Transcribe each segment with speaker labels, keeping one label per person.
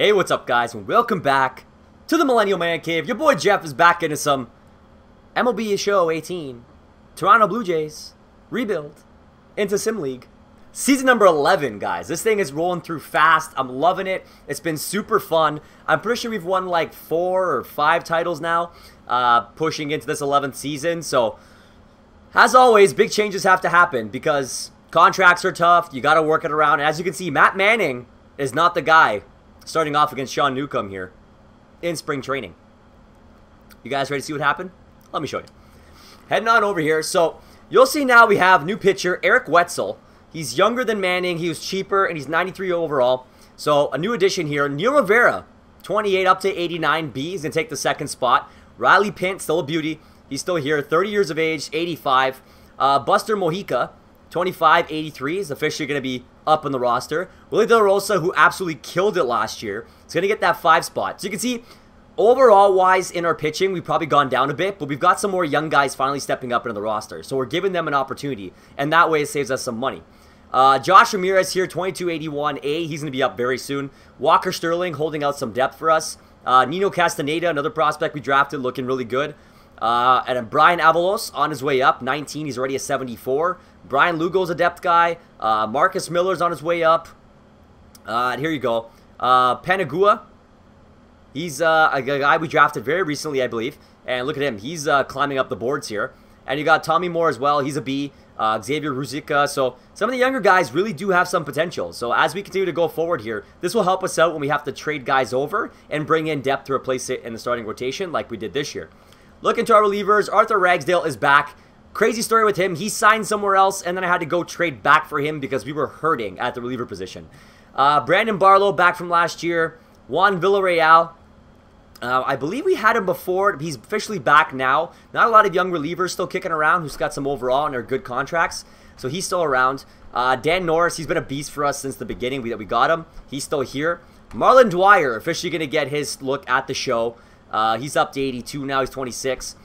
Speaker 1: Hey, what's up, guys, and welcome back to the Millennial Man Cave. Your boy Jeff is back into some MLB Show 18, Toronto Blue Jays, rebuild, into Sim League. Season number 11, guys. This thing is rolling through fast. I'm loving it. It's been super fun. I'm pretty sure we've won like 4 or 5 titles now, pushing into this 11th season. So, as always, big changes have to happen because contracts are tough. You got to work it around. As you can see, Matt Manning is not the guy starting off against Sean Newcomb here in spring training. You guys ready to see what happened? Let me show you. Heading on over here. So, you'll see now we have new pitcher, Eric Wetzel. He's younger than Manning. He was cheaper, and he's 93 overall. So, a new addition here. Neil Rivera, 28 up to 89B. He's going to take the second spot. Riley Pint, still a beauty. He's still here. 30 years of age, 85. Buster Mojica, 25, 83. Is officially going to be up in the roster. Willie De La Rosa, who absolutely killed it last year, is going to get that 5 spot. So, you can see, overall-wise, in our pitching, we've probably gone down a bit, but we've got some more young guys finally stepping up into the roster. So, we're giving them an opportunity, and that way it saves us some money. Josh Ramirez here, 2281A. He's going to be up very soon. Walker Sterling holding out some depth for us. Nino Castaneda, another prospect we drafted, looking really good. And then Brian Avalos on his way up, 19. He's already a 74. Brian Lugo's a depth guy. Marcus Miller's on his way up. And here you go. Panagua. He's a guy we drafted very recently, I believe. And look at him. He's climbing up the boards here. And you got Tommy Moore as well. He's a B. Xavier Ruzica. So some of the younger guys really do have some potential. So as we continue to go forward here, this will help us out when we have to trade guys over and bring in depth to replace it in the starting rotation like we did this year. Looking to our relievers, Arthur Ragsdale is back. Crazy story with him. He signed somewhere else, and then I had to go trade back for him because we were hurting at the reliever position. Brandon Barlow back from last year. Juan Villarreal. I believe we had him before. He's officially back now. Not a lot of young relievers still kicking around who's got some overall and are good contracts. So he's still around. Dan Norris, he's been a beast for us since the beginning that we got him. He's still here. Marlon Dwyer officially going to get his look at the show. He's up to 82 now. He's 26.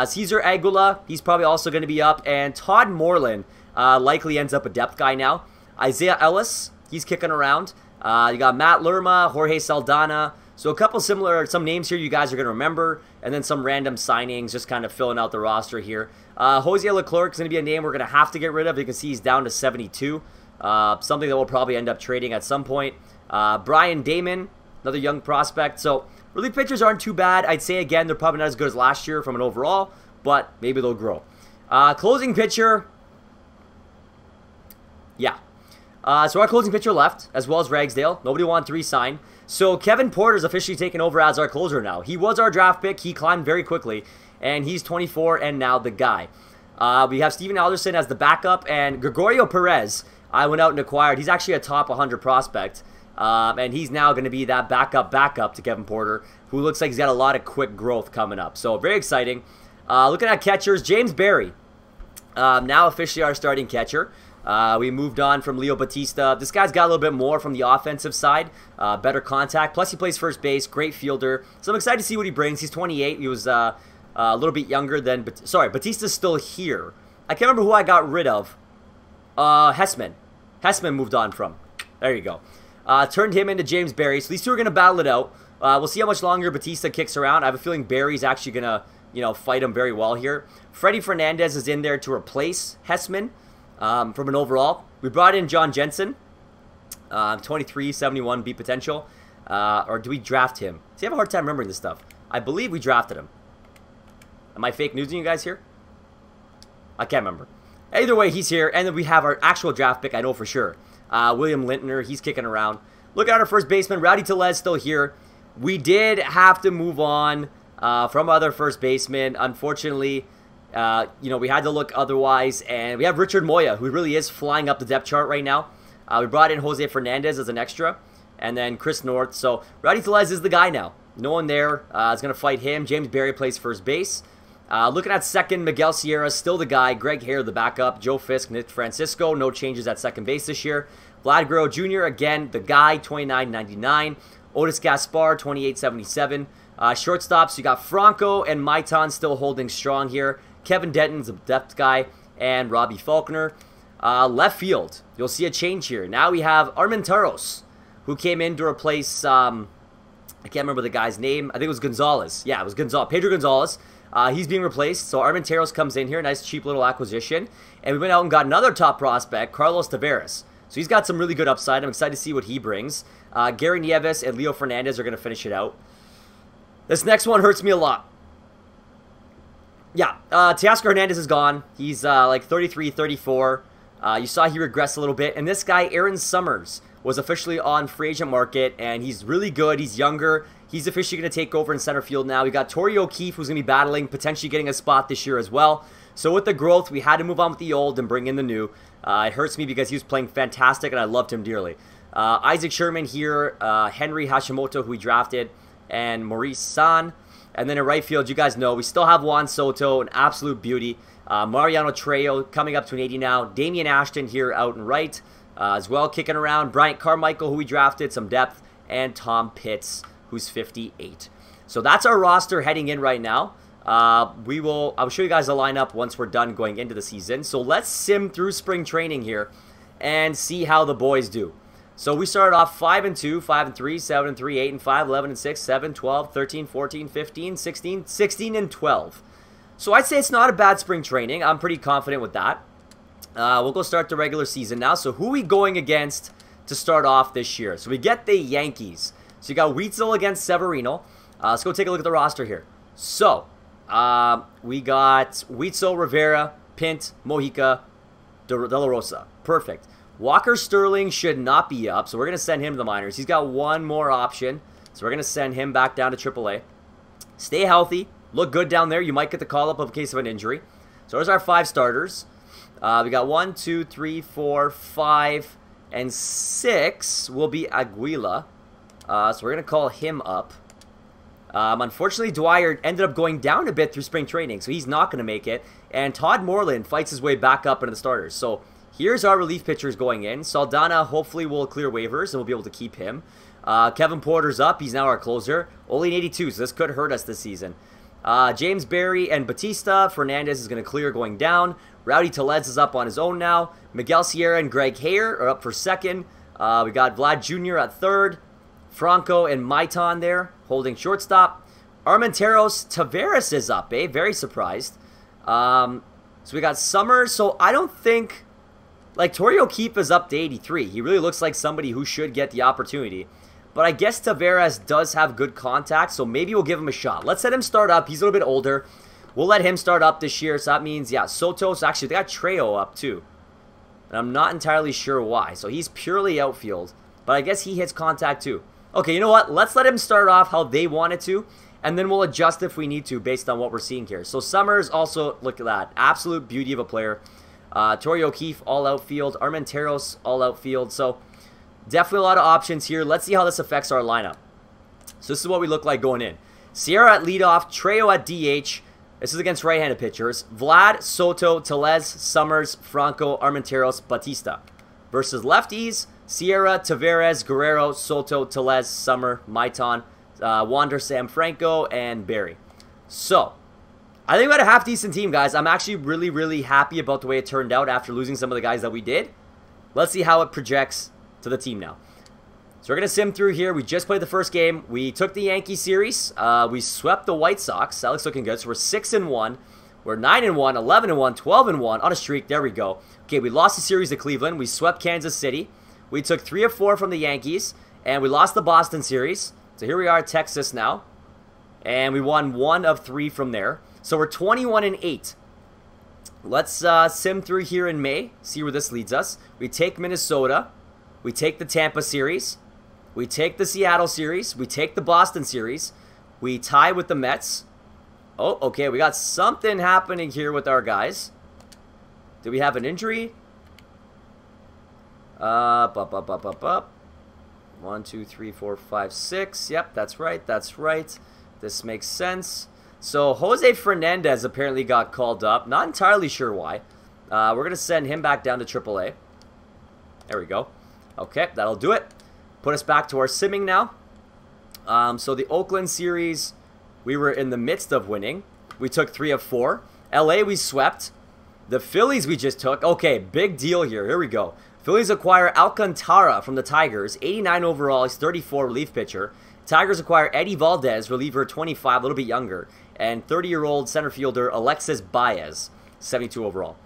Speaker 1: Cesar Aguila, he's probably also going to be up. And Todd Moreland likely ends up a depth guy now. Isaiah Ellis, he's kicking around. You got Matt Lerma, Jorge Saldana. So a couple some names here you guys are going to remember, and then some random signings just kind of filling out the roster here. Jose Leclerc is going to be a name we're going to have to get rid of. You can see he's down to 72, something that we'll probably end up trading at some point. Brian Damon, another young prospect. So relief pitchers aren't too bad. I'd say, again, they're probably not as good as last year from an overall, but maybe they'll grow. Closing pitcher, yeah. So our closing pitcher left, as well as Ragsdale. Nobody wanted to re-sign. So Kevin Porter's officially taken over as our closer now. He was our draft pick. He climbed very quickly, and he's 24 and now the guy. We have Steven Alderson as the backup, and Gregorio Perez I went out and acquired. He's actually a top 100 prospect, and he's now going to be that backup to Kevin Porter, who looks like he's got a lot of quick growth coming up. So very exciting. Looking at catchers, James Berry, now officially our starting catcher. We moved on from Leo Batista. This guy's got a little bit more from the offensive side, better contact. Plus, he plays first base, great fielder. So I'm excited to see what he brings. He's 28. He was a little bit younger than... Sorry, Batista's still here. I can't remember who I got rid of. Hessman. Hessman moved on from. There you go. Turned him into James Berry. So these two are going to battle it out. We'll see how much longer Batista kicks around. I have a feeling Berry's actually going to, fight him very well here. Freddie Fernandez is in there to replace Hessman. From an overall, we brought in John Jensen, 23, 71 B potential, or do we draft him? See, I have a hard time remembering this stuff. I believe we drafted him. Am I fake newsing you guys here? I can't remember. Either way, he's here, and then we have our actual draft pick, I know for sure. William Lintner, he's kicking around. Look at our first baseman, Rowdy Tellez still here. We did have to move on from other first basemen, unfortunately. We had to look otherwise, and we have Richard Moya, who really is flying up the depth chart right now. We brought in Jose Fernandez as an extra, and then Chris North. So Rowdy Tellez is the guy now. No one there is going to fight him. James Berry plays first base. Looking at second, Miguel Sierra, still the guy. Greg Hare, the backup. Joe Fisk, Nick Francisco, no changes at second base this year. Vlad Guerrero Jr., again, the guy, 29.99. Otis Gaspar, 28.77. Shortstops, you got Franco and Maitan still holding strong here. Kevin Denton's a depth guy, and Robbie Faulkner. Left field, you'll see a change here. Now we have Armenteros, who came in to replace I can't remember the guy's name. I think it was Gonzalez. Yeah, it was Gonzalez. Pedro Gonzalez. He's being replaced. So Armenteros comes in here. Nice, cheap little acquisition. And we went out and got another top prospect, Carlos Tavares. So he's got some really good upside. I'm excited to see what he brings. Gary Nieves and Leo Fernandez are going to finish it out. This next one hurts me a lot. Yeah, Teoscar Hernandez is gone. He's like 33, 34. You saw he regressed a little bit. And this guy, Aaron Summers, was officially on free agent market, and he's really good. He's younger. He's officially going to take over in center field now. We got Torrey O'Keefe, who's going to be battling, potentially getting a spot this year as well. So with the growth, we had to move on with the old and bring in the new. It hurts me because he was playing fantastic, and I loved him dearly. Isaac Sherman here, Henry Hashimoto, who we drafted, and Maurice San. And then in right field, you guys know, we still have Juan Soto, an absolute beauty. Mariano Trejo coming up to an 80 now. Damian Ashton here out and right as well, kicking around. Bryant Carmichael, who we drafted, some depth. And Tom Pitts, who's 58. So that's our roster heading in right now. I'll show you guys the lineup once we're done going into the season. So let's sim through spring training here and see how the boys do. So we started off 5-2, 5-3, 7-3, 8-5, 11-6, 7, 12, 13, 14, 15, 16, 16 and 12. So I'd say it's not a bad spring training. I'm pretty confident with that. We'll go start the regular season now. So who are we going against to start off this year? So we get the Yankees. So you got Weitzel against Severino. Let's go take a look at the roster here. So we got Weitzel, Rivera, Pint, Mojica, De La Rosa. Perfect. Walker Sterling should not be up, so we're going to send him to the minors. He's got one more option, so we're going to send him back down to AAA. Stay healthy. Look good down there. You might get the call-up in case of an injury. So there's our 5 starters. We got 1, 2, 3, 4, 5, and 6 will be Aguila. So we're going to call him up. Unfortunately, Dwyer ended up going down a bit through spring training, so he's not going to make it. And Todd Moreland fights his way back up into the starters. So here's our relief pitchers going in. Saldana hopefully will clear waivers, and we'll be able to keep him. Kevin Porter's up. He's now our closer. Only an 82, so this could hurt us this season. James Berry and Batista. Fernandez is going to clear going down. Rowdy Tellez is up on his own now. Miguel Sierra and Greg Hayer are up for second. We got Vlad Jr. at third. Franco and Maitan there, holding shortstop. Armenteros Tavares is up, eh? Very surprised. So we got Summers. So I don't think... Like, Torrey O'Keefe is up to 83. He really looks like somebody who should get the opportunity. But I guess Tavares does have good contact, so maybe we'll give him a shot. Let's let him start up. He's a little bit older. We'll let him start up this year. So that means, yeah, Soto's actually, they got Trejo up too. And I'm not entirely sure why. So he's purely outfield. But I guess he hits contact too. Okay, you know what? Let's let him start off how they want it to. And then we'll adjust if we need to based on what we're seeing here. So Summers also, look at that. Absolute beauty of a player. Torrey O'Keefe, all outfield. Armenteros, all outfield. So definitely a lot of options here. Let's see how this affects our lineup. So this is what we look like going in. Sierra at leadoff. Trejo at DH. This is against right-handed pitchers. Vlad, Soto, Tellez, Summers, Franco, Armenteros, Batista. Versus lefties, Sierra, Tavares, Guerrero, Soto, Tellez, Summer, Maitan, Wander, Sam Franco, and Barry. So I think we had a half-decent team, guys. I'm actually really, really happy about the way it turned out after losing some of the guys that we did. Let's see how it projects to the team now. So we're going to sim through here. We just played the first game. We took the Yankee series. We swept the White Sox. That looks looking good. So we're 6-1. We're 9-1, 11-1, 12-1 on a streak. There we go. Okay, we lost the series to Cleveland. We swept Kansas City. We took 3 of 4 from the Yankees. And we lost the Boston series. So here we are at Texas now. And we won 1 of 3 from there. So we're 21-8. Let's sim through here in May. See where this leads us. We take Minnesota. We take the Tampa series. We take the Seattle series. We take the Boston series. We tie with the Mets. Oh, okay. We got something happening here with our guys. Do we have an injury? Up. 1, 2, 3, 4, 5, 6. Yep, that's right. That's right. This makes sense. So Jose Fernandez apparently got called up. Not entirely sure why. We're going to send him back down to AAA. There we go. Okay, that'll do it. Put us back to our simming now. So the Oakland series, we were in the midst of winning. We took 3 of 4. LA, we swept. The Phillies we just took. Okay, big deal here. Here we go. Phillies acquire Alcantara from the Tigers. 89 overall. He's 34, relief pitcher. Tigers acquire Eddie Valdez, reliever 25, a little bit younger, and 30-year-old center fielder Alexis Baez, 72 overall.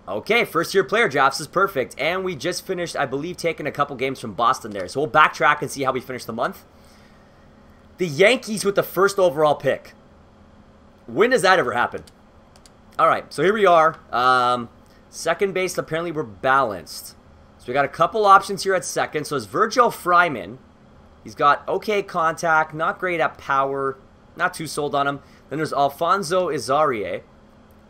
Speaker 1: Okay, first-year player drafts is perfect, and we just finished, I believe, taking a couple games from Boston there. So we'll backtrack and see how we finish the month. The Yankees with the first overall pick. When does that ever happen? All right, so here we are. Second base, apparently we're balanced. So we got a couple options here at second. So it's Virgil Fryman. He's got okay contact, not great at power, not too sold on him. Then there's Alfonso Izarrie,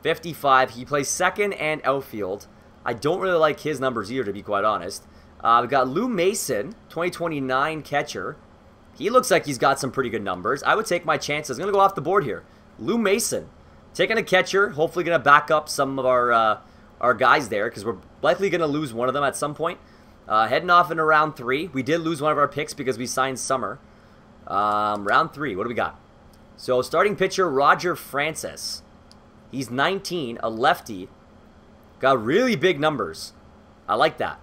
Speaker 1: 55. He plays second and outfield. I don't really like his numbers either, to be quite honest. We got Lou Mason, 2029 catcher. He looks like he's got some pretty good numbers. I would take my chances. I'm going to go off the board here. Lou Mason, taking a catcher. Hopefully going to back up some of our guys there, because we're likely going to lose one of them at some point. Heading off into round 3. We did lose one of our picks because we signed Summer. Round 3, what do we got? So starting pitcher Roger Francis. He's 19, a lefty. Got really big numbers. I like that.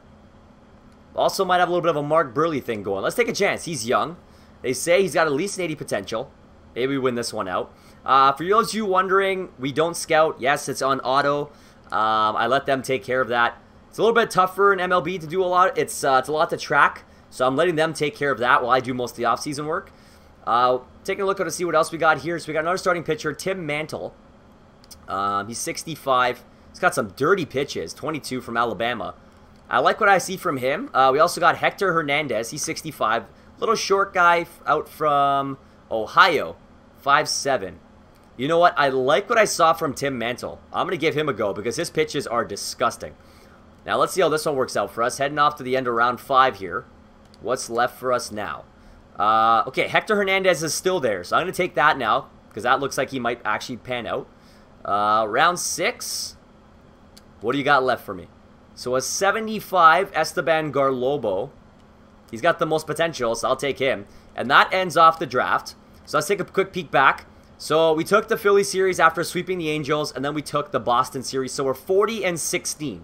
Speaker 1: Also might have a little bit of a Mark Burley thing going. Let's take a chance. He's young. They say he's got at least an 80 potential. Maybe we win this one out. For those of you wondering, we don't scout. Yes, it's on auto. I let them take care of that. It's a little bit tougher in MLB to do a lot. It's a lot to track. So I'm letting them take care of that while I do most of the offseason work. Taking a look at to see what else we got here. So we got another starting pitcher, Tim Mantle. He's 65. He's got some dirty pitches, 22 from Alabama. I like what I see from him. We also got Hector Hernandez. He's 65. Little short guy out from Ohio, 5'7". You know what? I like what I saw from Tim Mantle. I'm going to give him a go because his pitches are disgusting. Now, let's see how this one works out for us. Heading off to the end of round 5 here. What's left for us now? Okay, Hector Hernandez is still there, so I'm going to take that now because that looks like he might actually pan out. Round 6. What do you got left for me? So a 75 Esteban Garlobo. He's got the most potential, so I'll take him. And that ends off the draft. So let's take a quick peek back. So we took the Philly series after sweeping the Angels, and then we took the Boston series. So we're 40-16.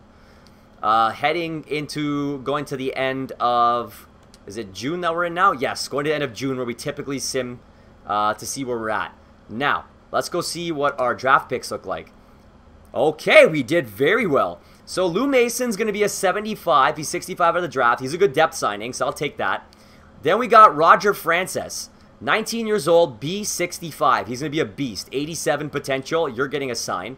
Speaker 1: Heading into going to the end of, is it June that we're in now? Yes, going to the end of June where we typically sim to see where we're at. Now, let's go see what our draft picks look like. Okay, we did very well. So Lou Mason's going to be a 75. He's 65 out of the draft. He's a good depth signing, so I'll take that. Then we got Roger Francis, 19 years old, B65. He's going to be a beast. 87 potential. You're getting a sign.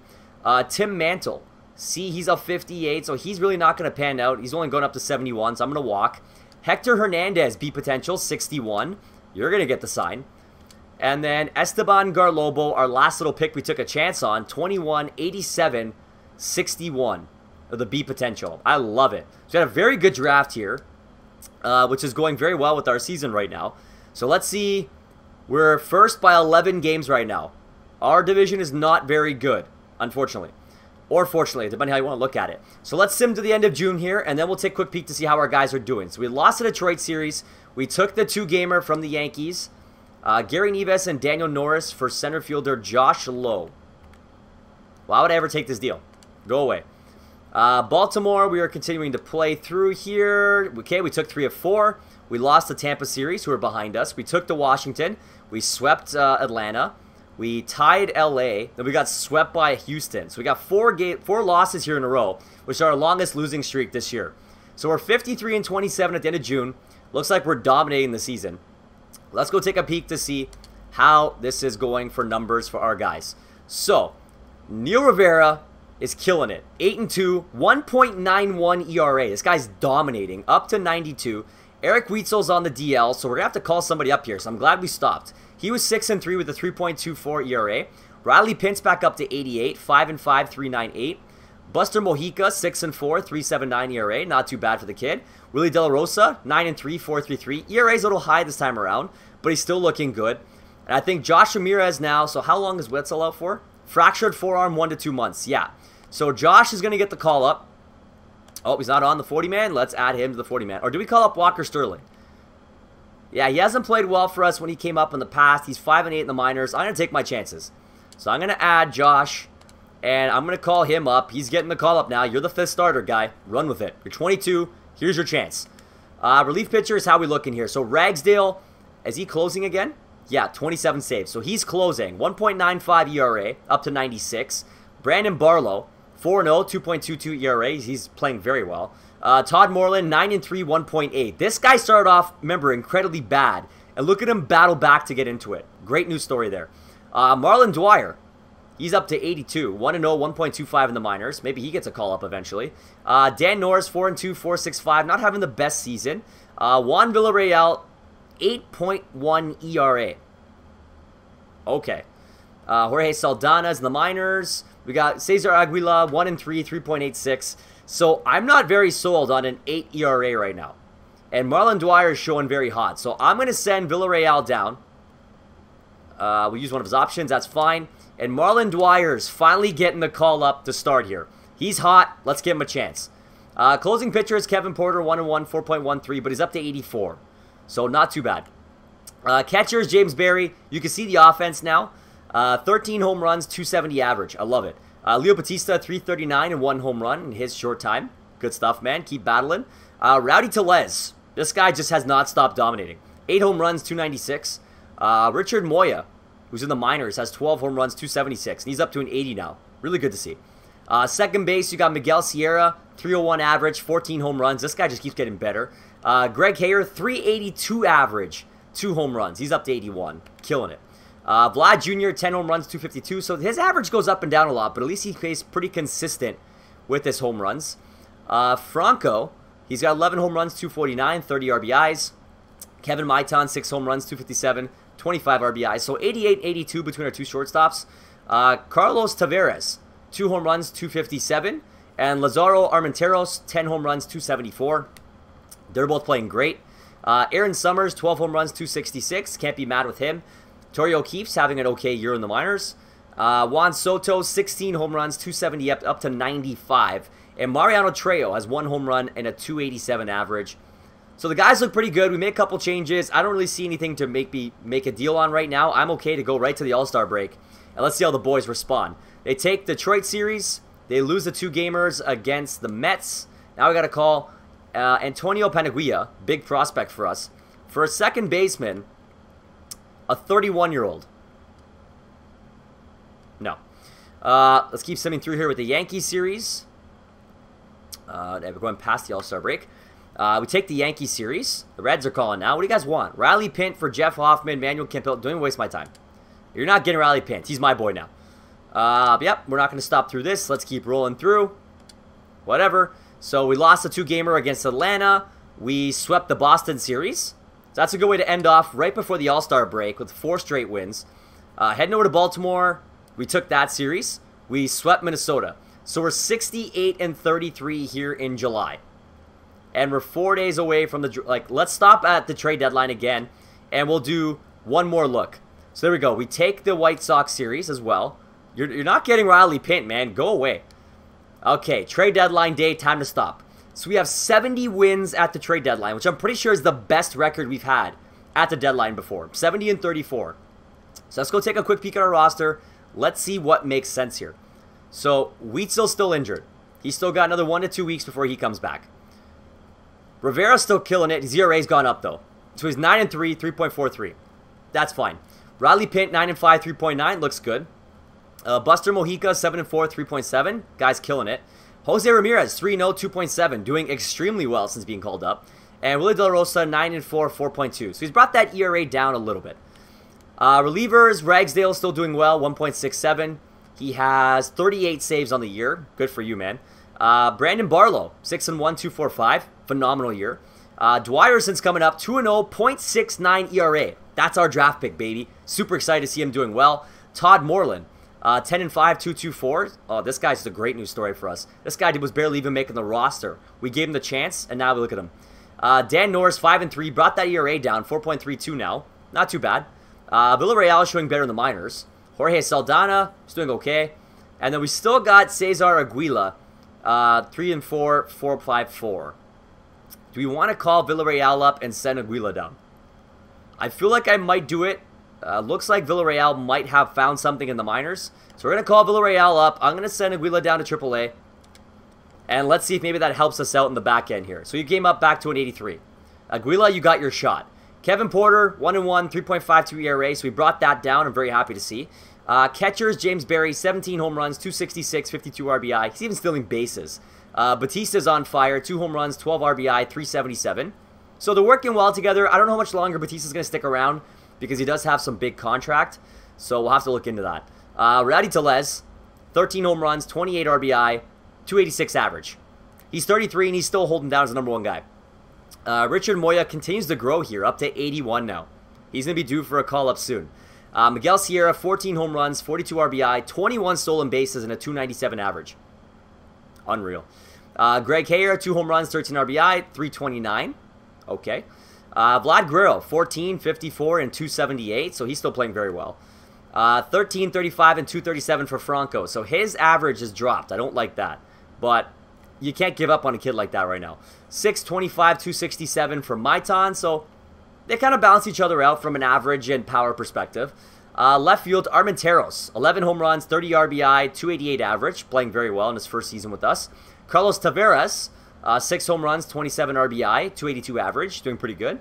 Speaker 1: Tim Mantle. See, he's a 58, so he's really not going to pan out. He's only going up to 71, so I'm going to walk. Hector Hernandez, B potential, 61. You're going to get the sign. And then Esteban Garlobo, our last little pick we took a chance on, 21, 87, 61. Of the B potential. I love it. So we had a very good draft here, which is going very well with our season right now. So let's see. We're first by 11 games right now. Our division is not very good, unfortunately. Or fortunately, depending how you want to look at it. So let's sim to the end of June here, and then we'll take a quick peek to see how our guys are doing. So we lost the Detroit series. We took the 2-gamer from the Yankees. Gary Neves and Daniel Norris for center fielder Josh Lowe. Why would I ever take this deal? Go away. Baltimore, we are continuing to play through here. Okay, we took 3 of 4. We lost the Tampa series, who are behind us. We took the Washington. We swept Atlanta. We tied LA. Then we got swept by Houston. So we got 4 losses here in a row, which is our longest losing streak this year. So we're 53-27 at the end of June. Looks like we're dominating the season. Let's go take a peek to see how this is going for numbers for our guys. So, Neil Rivera is killing it. 8-2, 1.91 ERA. This guy's dominating, up to 92. Eric Weitzel's on the DL, so we're going to have to call somebody up here, so I'm glad we stopped. He was 6-3 with a 3.24 ERA. Riley Pintz back up to 88, 5-5, 3.98. Buster Mojica, 6-4, 3.79 ERA. Not too bad for the kid. Willie De La Rosa, 9-3, 4.33. ERA's a little high this time around, but he's still looking good. And I think Josh Ramirez now, so how long is Wetzel out for? Fractured forearm, 1 to 2 months. Yeah. So Josh is going to get the call up. Oh, he's not on the 40-man. Let's add him to the 40-man. Or do we call up Walker Sterling? Yeah, he hasn't played well for us when he came up in the past. He's 5-8 in the minors. I'm going to take my chances. So I'm going to add Josh, and I'm going to call him up. He's getting the call up now. You're the 5th starter, guy. Run with it. You're 22. Here's your chance. Relief pitchers, how we looking here? So Ragsdale, is he closing again? Yeah, 27 saves. So he's closing. 1.95 ERA, up to 96. Brandon Barlow, 4-0, 2.22 ERA. He's playing very well. Todd Moreland, 9-3, 1.8. This guy started off, remember, incredibly bad. And look at him battle back to get into it. Great news story there. Marlon Dwyer, he's up to 82. 1-0, 1.25 in the minors. Maybe he gets a call up eventually. Dan Norris, 4-2, 4.65. Not having the best season. Juan Villarreal, 8.1 ERA. Okay. Jorge Saldana's in the minors. We got Cesar Aguila, 1-3, 3.86. So I'm not very sold on an 8 ERA right now. And Marlon Dwyer is showing very hot. So I'm going to send Villarreal down. We use one of his options. That's fine. And Marlon Dwyer's finally getting the call up to start here. He's hot. Let's give him a chance. Closing pitcher is Kevin Porter, 1-1, 4.13, but he's up to 84. So not too bad. Catcher is James Berry. You can see the offense now. 13 home runs, 270 average. I love it. Leo Batista, 339 and 1 home run in his short time. Good stuff, man. Keep battling. Rowdy Tellez. This guy just has not stopped dominating. 8 home runs, 296. Richard Moya, who's in the minors, has 12 home runs, 276. And he's up to an 80 now. Really good to see. Second base, you got Miguel Sierra, 301 average, 14 home runs. This guy just keeps getting better. Greg Hayer, 382 average, 2 home runs. He's up to 81. Killing it. Vlad Jr., 10 home runs, 252. So his average goes up and down a lot, but at least he stays pretty consistent with his home runs. Franco, he's got 11 home runs, 249, 30 RBIs. Kevin Maitan, 6 home runs, 257, 25 RBIs. So 88, 82 between our two shortstops. Carlos Taveras, 2 home runs, 257. And Lazaro Armenteros, 10 home runs, 274. They're both playing great. Aaron Summers, 12 home runs, 266. Can't be mad with him. Torrey O'Keefe's having an okay year in the minors. Juan Soto, 16 home runs, 270 up to 95. And Mariano Trejo has 1 home run and a 287 average. So the guys look pretty good. We made a couple changes. I don't really see anything to make a deal on right now. I'm okay to go right to the All-Star break. And let's see how the boys respond. They take Detroit series. They lose the 2 gamers against the Mets. Now we got to call Antonio Panaguia, big prospect for us. For a second baseman, a 31-year-old. No. Let's keep simming through here with the Yankees series. We're going past the All-Star break. We take the Yankees series. The Reds are calling now. What do you guys want? Riley Pint for Jeff Hoffman, Manuel Campbell. Don't even waste my time. You're not getting Riley Pint. He's my boy now. Yep, we're not going to stop through this. Let's keep rolling through. Whatever. So we lost the 2-gamer against Atlanta. We swept the Boston series. So that's a good way to end off right before the All-Star break with 4 straight wins. Heading over to Baltimore. We took that series. We swept Minnesota. So we're 68-33 here in July. And we're 4 days away from the... let's stop at the trade deadline again. And we'll do one more look. So there we go. We take the White Sox series as well. You're not getting Riley Pint, man. Go away. Okay, trade deadline day. Time to stop. So we have 70 wins at the trade deadline, which I'm pretty sure is the best record we've had at the deadline before. 70-34. So let's go take a quick peek at our roster. Let's see what makes sense here. So Wheatsil's still injured. He's still got another 1 to 2 weeks before he comes back. Rivera's still killing it. His ERA's gone up, though. So he's 9-3, 3.43. That's fine. Riley Pint, 9-5, 3.9. Looks good. Buster Mojica, 7-4, 3.7. Guy's killing it. Jose Ramirez, 3-0, 2.7. Doing extremely well since being called up. And Willie De La Rosa, 9-4, 4.2. So he's brought that ERA down a little bit. Relievers, Ragsdale still doing well, 1.67. He has 38 saves on the year. Good for you, man. Brandon Barlow, 6-1, 2.45. Phenomenal year. Dwyer, since coming up, 2-0, 0.69 ERA. That's our draft pick, baby. Super excited to see him doing well. Todd Moreland, 10-5, 2.24. Oh, this guy's a great news story for us. This guy was barely even making the roster. We gave him the chance, and now we look at him. Dan Norris, 5-3, brought that ERA down, 4.32 now. Not too bad. Villarreal is showing better in the minors. Jorge Saldana is doing okay. And then we still got Cesar Aguila, 3-4, 4.54. Do we want to call Villarreal up and send Aguila down? I feel like I might do it. Looks like Villarreal might have found something in the minors. So we're going to call Villarreal up. I'm going to send Aguila down to AAA. And let's see if maybe that helps us out in the back end here. So you came up back to an 83. Aguila, you got your shot. Kevin Porter, 1-1, 3.52 ERA, so we brought that down. I'm very happy to see. Catchers, James Berry, 17 home runs, 266, 52 RBI. He's even stealing bases. Batista's on fire, 2 home runs, 12 RBI, 377. So they're working well together. I don't know how much longer Batista's going to stick around because he does have some big contract. So we'll have to look into that. Rowdy Tellez, 13 home runs, 28 RBI, 286 average. He's 33 and he's still holding down as the #1 guy. Richard Moya continues to grow here, up to 81 now. He's going to be due for a call-up soon. Miguel Sierra, 14 home runs, 42 RBI, 21 stolen bases, and a 297 average. Unreal. Greg Hayer, 2 home runs, 13 RBI, 329. Okay. Vlad Guerrero, 14, 54, and 278, so he's still playing very well. 13, 35, and 237 for Franco, so his average has dropped. I don't like that, but you can't give up on a kid like that right now. 6, 25, 267 for Maitan, so they kind of balance each other out from an average and power perspective. Left field, Armenteros, 11 home runs, 30 RBI, 288 average, playing very well in his first season with us. Carlos Taveras, 6 home runs, 27 RBI, 282 average, doing pretty good.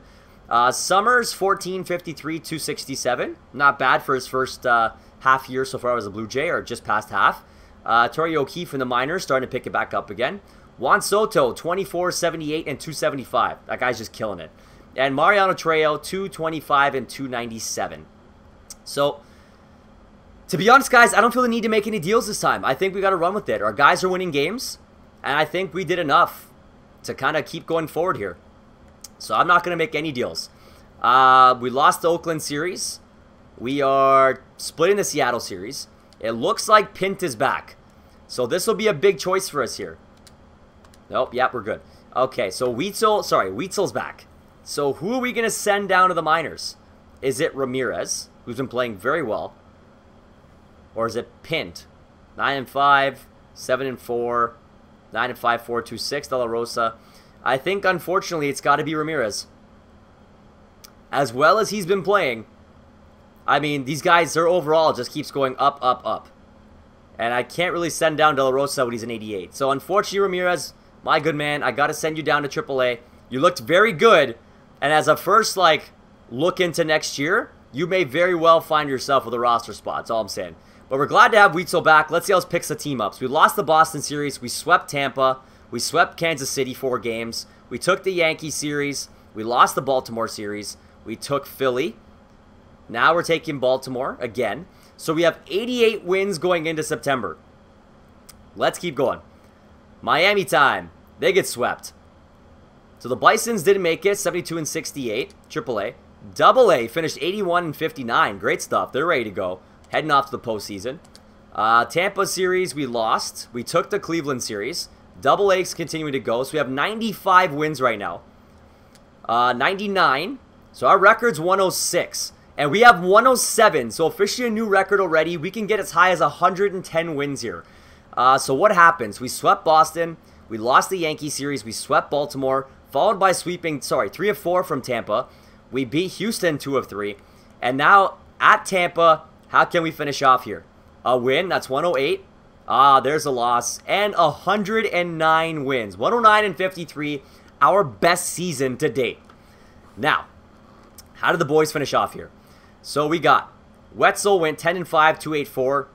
Speaker 1: Summers, 14, 53, 267. Not bad for his first half year so far as a Blue Jay, or just past half. Torrey O'Keefe in the minors, starting to pick it back up again. Juan Soto, 24, 78, and 275. That guy's just killing it. And Mariano Trejo, 225 and 297. So, to be honest, guys, I don't feel the need to make any deals this time. I think we got to run with it. Our guys are winning games, and I think we did enough to kind of keep going forward here. So I'm not going to make any deals. We lost the Oakland series. We are splitting the Seattle series. It looks like Pint is back. So this will be a big choice for us here. Nope, yep, we're good. Okay, so Weitzel's back. So who are we going to send down to the minors? Is it Ramirez, who's been playing very well? Or is it Pint? 9-5, 7-4, 9-5, 4-2-6, De La Rosa. I think, unfortunately, it's got to be Ramirez. As well as he's been playing, I mean, these guys, their overall just keeps going up, up, up. And I can't really send down De La Rosa when he's an 88. So, unfortunately, Ramirez, my good man, I got to send you down to AAA. You looked very good. And as a first, look into next year, you may very well find yourself with a roster spot. That's all I'm saying. But we're glad to have Weitzel back. Let's see how this picks the team up. So we lost the Boston series. We swept Tampa. We swept Kansas City 4 games. We took the Yankee series. We lost the Baltimore series. We took Philly. Now we're taking Baltimore again. So we have 88 wins going into September. Let's keep going. Miami time. They get swept. So the Bisons didn't make it. 72 and 68. AAA. AA finished 81 and 59. Great stuff. They're ready to go. Heading off to the postseason. Tampa series we lost. We took the Cleveland series. AA's continuing to go. So we have 95 wins right now. 99. So our record's 106. And we have 107. So officially a new record already. We can get as high as 110 wins here. So what happens? We swept Boston. We lost the Yankee series. We swept Baltimore. Followed by sweeping, 3 of 4 from Tampa. We beat Houston 2 of 3. And now at Tampa, how can we finish off here? A win. That's 108. There's a loss. And 109 wins. 109 and 53. Our best season to date. Now, how did the boys finish off here? So we got Wetzel went 10 and 5, 284.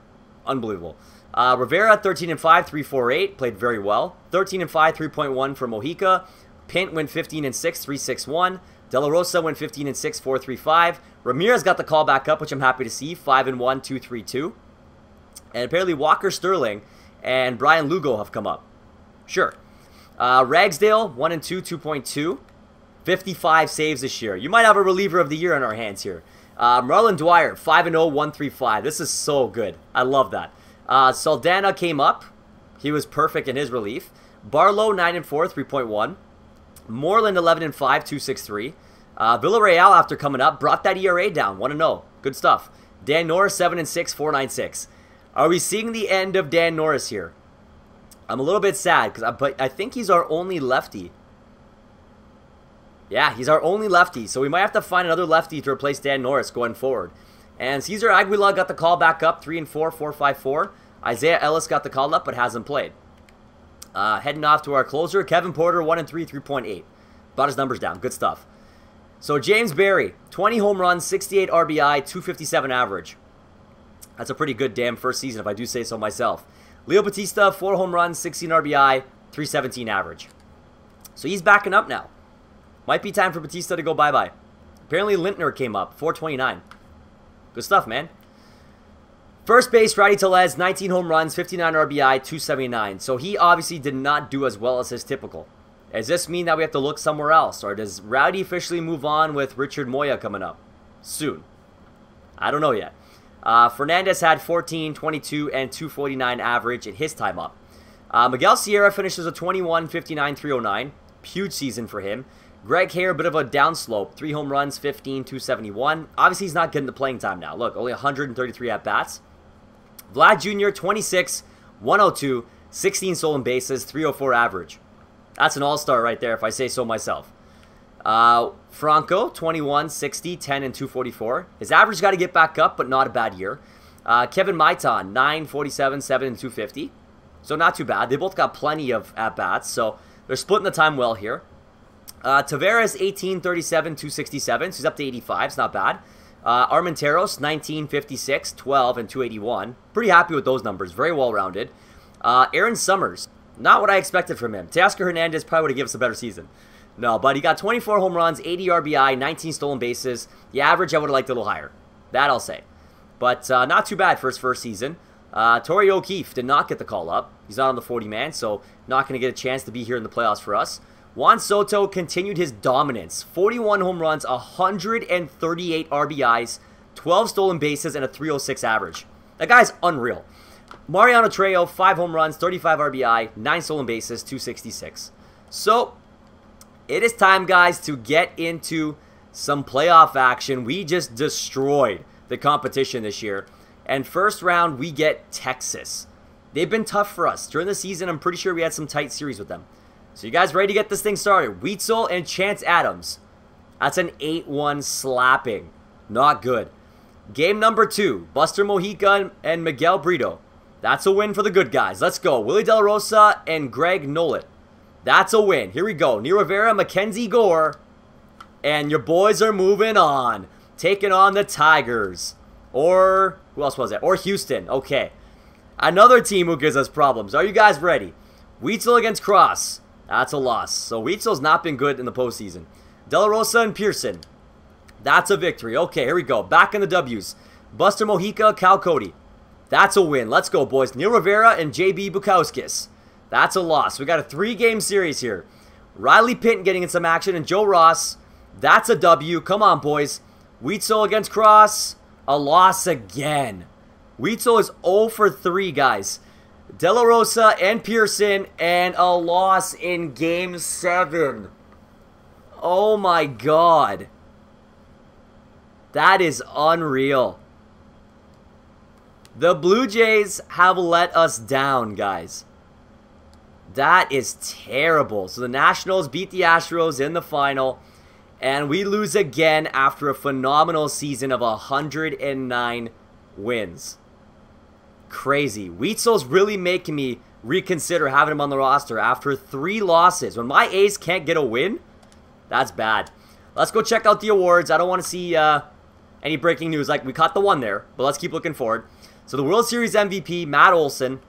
Speaker 1: Unbelievable. Rivera 13 and 5, 348. Played very well. 13 and 5, 3.1 for Mojica. Pint went 15 and 6, 361. De La Rosa went 15 and 6, 435. Ramirez got the call back up, which I'm happy to see. 5 and 1, 232. And apparently Walker Sterling and Brian Lugo have come up. Sure. Ragsdale 1 and 2, 2.2. 55 saves this year. You might have a reliever of the year on our hands here. Marlon Dwyer 5 and 0, 135. This is so good. I love that. Saldana came up. He was perfect in his relief. Barlow 9 and 4, 3.1. Moreland 11 and 5, 263. Villarreal, after coming up, brought that ERA down, 1 and 0. Good stuff. Dan Norris 7 and 6, 496. Are we seeing the end of Dan Norris here? I'm a little bit sad because I think he's our only lefty. Yeah, he's our only lefty, so we might have to find another lefty to replace Dan Norris going forward. And Cesar Aguilar got the call back up, 3 and 4, 4.54. Isaiah Ellis got the call up but hasn't played. Heading off to our closer, Kevin Porter, 1 and 3, 3.8. Brought his numbers down. Good stuff. So James Berry, 20 home runs, 68 RBI, 257 average. That's a pretty good damn first season if I do say so myself. Leo Batista, 4 home runs, 16 RBI, 317 average. So he's backing up now. Might be time for Batista to go bye-bye. Apparently Lintner came up, 429. Good stuff, man. First base, Rowdy Tellez, 19 home runs, 59 RBI, 279. So he obviously did not do as well as his typical. Does this mean that we have to look somewhere else? Or does Rowdy officially move on with Richard Moya coming up soon? I don't know yet. Fernandez had 14, 22, and 249 average at his time up. Miguel Sierra finishes a 21, 59, 309. Huge season for him. Greg Hare, a bit of a downslope. 3 home runs, 15, 271. Obviously, he's not getting the playing time now. Look, only 133 at-bats. Vlad Jr., 26, 102, 16 stolen bases, 304 average. That's an all-star right there, if I say so myself. Franco, 21, 60, 10, and 244. His average got to get back up, but not a bad year. Kevin Maitan, 9, 47, 7, and 250. So not too bad. They both got plenty of at-bats, so they're splitting the time well here. Taveras, 18, 37, 267. So he's up to 85. It's not bad. Armenteros, 19, 56, 12, and 281. Pretty happy with those numbers. Very well-rounded. Aaron Summers. Not what I expected from him. Teoscar Hernandez probably would have given us a better season. No, but he got 24 home runs, 80 RBI, 19 stolen bases. The average I would have liked a little higher. That I'll say. But not too bad for his first season. Torrey O'Keefe did not get the call up. He's not on the 40-man, so not going to get a chance to be here in the playoffs for us. Juan Soto continued his dominance. 41 home runs, 138 RBIs, 12 stolen bases, and a 306 average. That guy's unreal. Mariano Trejo, 5 home runs, 35 RBI, 9 stolen bases, 266. So, it is time, guys, to get into some playoff action. We just destroyed the competition this year. And first round, we get Texas. They've been tough for us. During the season, I'm pretty sure we had some tight series with them. So you guys ready to get this thing started? Weitzel and Chance Adams. That's an 8-1 slapping. Not good. Game number 2, Buster Mojica and Miguel Brito. That's a win for the good guys. Let's go. Willie De La Rosa and Greg Nolet. That's a win. Here we go. Neil Rivera, Mackenzie Gore. And your boys are moving on. Taking on the Tigers. Or, who else was that? Or Houston. Okay. Another team who gives us problems. Are you guys ready? Weitzel against Cross. That's a loss. So Weitzel's not been good in the postseason. De La Rosa and Pearson. That's a victory. Okay, here we go. Back in the W's. Buster Mojica, Cal Cody. That's a win. Let's go, boys. Neil Rivera and JB Bukowskis. That's a loss. We got a 3-game series here. Riley Pinton getting in some action and Joe Ross. That's a W. Come on, boys. Weitzel against Cross. A loss again. Weitzel is 0 for 3, guys. De La Rosa and Pearson, and a loss in Game 7. Oh my God. That is unreal. The Blue Jays have let us down, guys. That is terrible. So the Nationals beat the Astros in the final, and we lose again after a phenomenal season of 109 wins. Crazy. Weitzel's really making me reconsider having him on the roster after 3 losses. When my A's can't get a win, that's bad. Let's go check out the awards. I don't want to see any breaking news. Like, we caught the one there, but let's keep looking forward. So the World Series MVP, Matt Olson,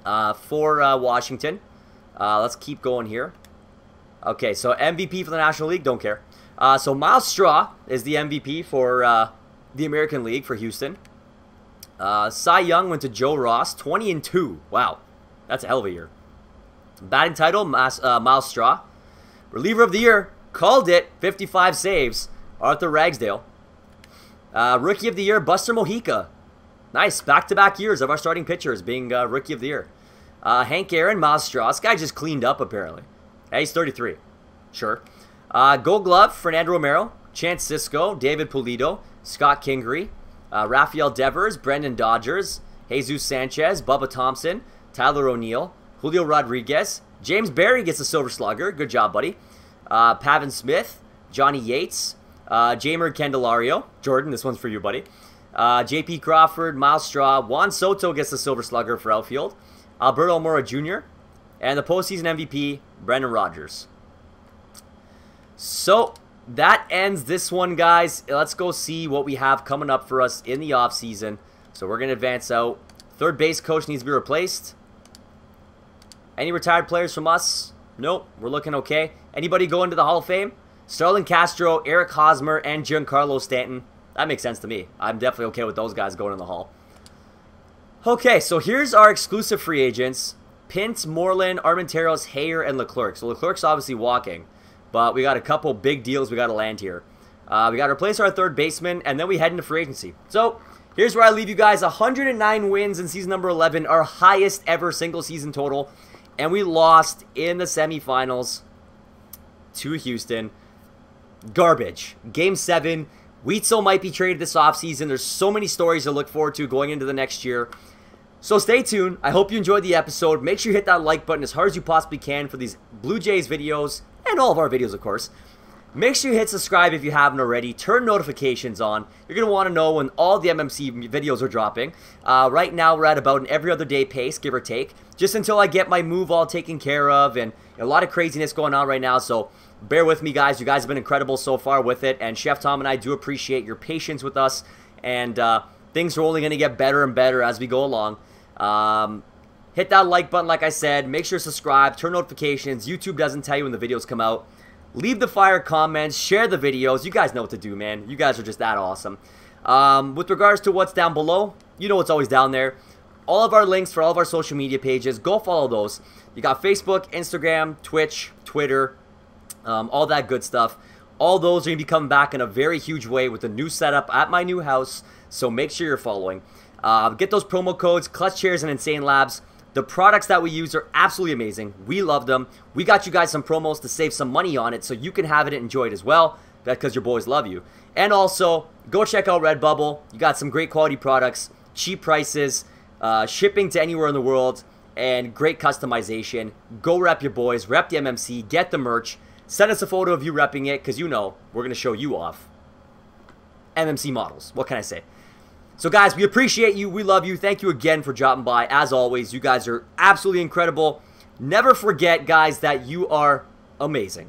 Speaker 1: for Washington. Let's keep going here. Okay, so MVP for the National League, don't care. So Miles Straw is the MVP for the American League for Houston. Cy Young went to Joe Ross, 20-2. Wow, that's a hell of a year. Batting title, Miles Straw. Reliever of the year, called it, 55 saves, Arthur Ragsdale. Rookie of the year, Buster Mojica. Nice, back-to-back years of our starting pitchers being Rookie of the year. Hank Aaron, Miles Straw. This guy just cleaned up, apparently. Hey, he's 33. Sure. Gold Glove, Fernando Romero. Chance Sisco, David Pulido, Scott Kingery. Rafael Devers, Brendan Dodgers, Jesus Sanchez, Bubba Thompson, Tyler O'Neill, Julio Rodriguez. James Berry gets a Silver Slugger. Good job, buddy. Pavin Smith, Johnny Yates, Jamer Candelario. Jordan, this one's for you, buddy. J.P. Crawford, Miles Straw. Juan Soto gets the Silver Slugger for outfield. Alberto Mora Jr. And the postseason MVP, Brendan Rodgers. So that ends this one, guys. Let's go see what we have coming up for us in the offseason. So we're going to advance out. Third base coach needs to be replaced. Any retired players from us? Nope, we're looking okay. Anybody going to the Hall of Fame? Starlin Castro, Eric Hosmer, and Giancarlo Stanton. That makes sense to me. I'm definitely okay with those guys going in the Hall. Okay, so here's our exclusive free agents. Pint, Moreland, Armenteros, Hayer, and Leclerc. So Leclerc's obviously walking, but we got a couple big deals we got to land here. We got to replace our third baseman, and then we head into free agency. So here's where I leave you guys. 109 wins in season number 11, our highest ever single season total. And we lost in the semifinals to Houston. Garbage. Game 7. Wheatzel might be traded this offseason. There's so many stories to look forward to going into the next year. So stay tuned. I hope you enjoyed the episode. Make sure you hit that like button as hard as you possibly can for these Blue Jays videos and all of our videos, of course. Make sure you hit subscribe if you haven't already. Turn notifications on. You're going to want to know when all the MMC videos are dropping. Right now, we're at about an every other day pace, give or take. Just until I get my move all taken care of. And a lot of craziness going on right now. So bear with me, guys. You guys have been incredible so far with it. And Chef Tom and I do appreciate your patience with us. And things are only going to get better and better as we go along. Hit that like button, like I said. Make sure to subscribe. Turn notifications. YouTube doesn't tell you when the videos come out. Leave the fire comments, share the videos. You guys know what to do, man. You guys are just that awesome. With regards to what's down below, you know what's always down there. All of our links for all of our social media pages, go follow those. You got Facebook, Instagram, Twitch, Twitter, all that good stuff. All those are going to be coming back in a very huge way with a new setup at my new house, so make sure you're following. Get those promo codes, Clutch Chairz and Insane Labs. The products that we use are absolutely amazing. We love them. We got you guys some promos to save some money on it so you can have it and enjoy it as well. That's because your boys love you. And also, go check out Redbubble. You got some great quality products, cheap prices, shipping to anywhere in the world, and great customization. Go rep your boys, rep the MMC, get the merch. Send us a photo of you repping it because you know we're going to show you off. MMC models. What can I say? So, guys, we appreciate you. We love you. Thank you again for dropping by. As always, you guys are absolutely incredible. Never forget, guys, that you are amazing.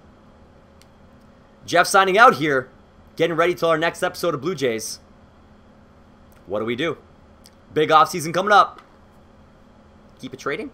Speaker 1: Jeff signing out here, getting ready till our next episode of Blue Jays. What do we do? Big offseason coming up. Keep it trading.